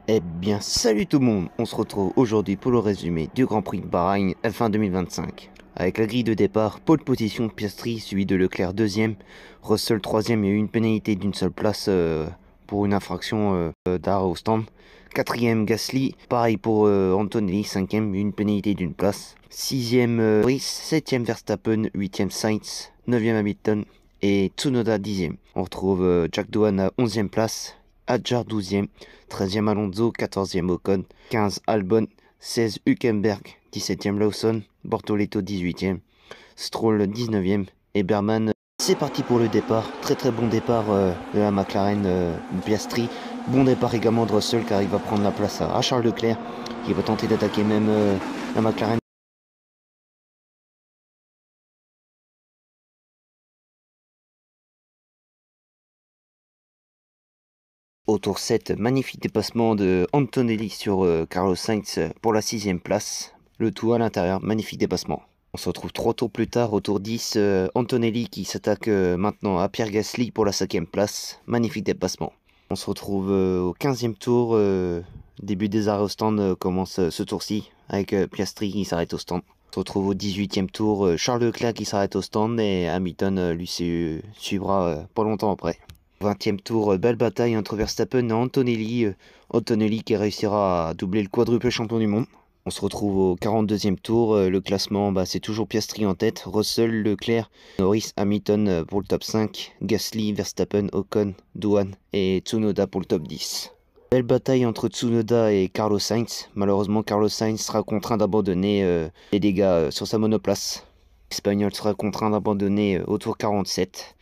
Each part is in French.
Eh bien, salut tout le monde! On se retrouve aujourd'hui pour le résumé du Grand Prix de Bahreïn F1 2025. Avec la grille de départ, pole position Piastri, suivi de Leclerc 2ème, Russell 3ème et une pénalité d'une seule place pour une infraction d'arrêt au stand. 4ème Gasly, pareil pour Antonelli, 5ème, une pénalité d'une place. 6ème Norris, 7ème Verstappen, 8ème Sainz, 9ème Hamilton et Tsunoda 10ème. On retrouve Jack Doohan à 11ème place, Hadjar 12ème, 13ème Alonso, 14ème Ocon, 15 Albon, 16 Hülkenberg, 17ème Lawson, Bortoleto 18ème, Stroll 19ème et Berman. C'est parti pour le départ, très bon départ de la McLaren Piastri. Bon départ également de Russell car il va prendre la place à Charles Leclerc qui va tenter d'attaquer même la McLaren. Au tour 7, magnifique dépassement de Antonelli sur Carlos Sainz pour la 6ème place. Le tout à l'intérieur, magnifique dépassement. On se retrouve 3 tours plus tard, au tour 10, Antonelli qui s'attaque maintenant à Pierre Gasly pour la 5ème place. Magnifique dépassement. On se retrouve au 15e tour, début des arrêts au stand commence ce tour-ci, avec Piastri qui s'arrête au stand. On se retrouve au 18e tour, Charles Leclerc qui s'arrête au stand et Hamilton lui suivra pas longtemps après. 20e tour, belle bataille entre Verstappen et Antonelli. Antonelli qui réussira à doubler le quadruple champion du monde. On se retrouve au 42e tour. Le classement, c'est toujours Piastri en tête. Russell, Leclerc, Norris, Hamilton pour le top 5. Gasly, Verstappen, Ocon, Doohan et Tsunoda pour le top 10. Belle bataille entre Tsunoda et Carlos Sainz. Malheureusement, Carlos Sainz sera contraint d'abandonner les dégâts sur sa monoplace. L'Espagnol sera contraint d'abandonner au tour 47.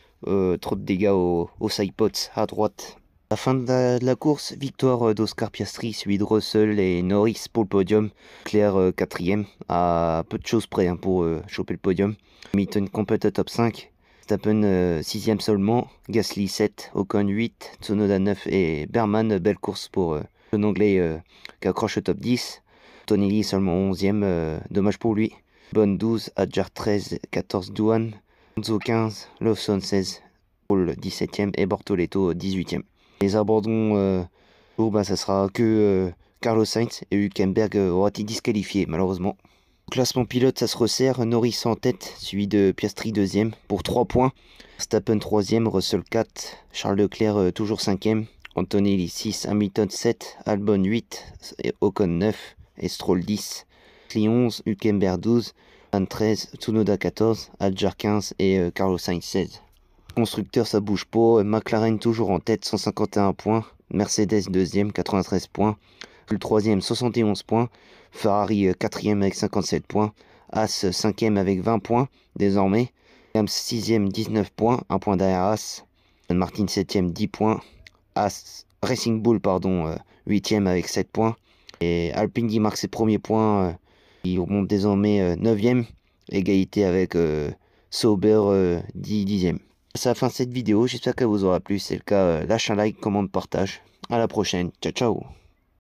Trop de dégâts aux sidepods à droite. À la fin de la course, victoire d'Oscar Piastri, suivi de Russell et Norris pour le podium. Claire 4ème, à peu de choses près pour choper le podium. Hamilton complète le top 5. Verstappen 6ème seulement. Gasly 7, Ocon 8, Tsunoda 9 et Berman. Belle course pour le anglais qui accroche le top 10. Antonelli seulement 11ème, dommage pour lui. Bonne 12, Hadjar 13, 14 Doohan. Alonso 15, Lawson 16, Paul 17ème et Bortoleto 18ème. Les abandons, ça sera que Carlos Sainz et Hülkenberg aura été disqualifié malheureusement. Au classement pilote, ça se resserre. Norris en tête, suivi de Piastri 2ème pour 3 points. Verstappen 3ème, Russell 4, Charles Leclerc toujours 5ème, Antonelli 6, Hamilton 7, Albon 8, et Ocon 9 et Stroll 10, Gasly 11, Hülkenberg 12, 13, Tsunoda 14, Hadjar 15 et Carlos Sainz 16. Constructeur, ça bouge pas. McLaren toujours en tête, 151 points. Mercedes 2ème, 93 points. Le 3ème, 71 points. Ferrari 4ème avec 57 points. As 5ème avec 20 points désormais. Williams 6ème, 19 points, 1 point derrière As. Martin 7ème, 10 points. Racing Bull 8ème avec 7 points. Et Alpine qui marque ses premiers points. Il remonte désormais 9ème. Égalité avec Sauber 10ème. C'est la fin de cette vidéo, j'espère qu'elle vous aura plu. Si c'est le cas, lâche un like, commente, partage. À la prochaine, ciao ciao.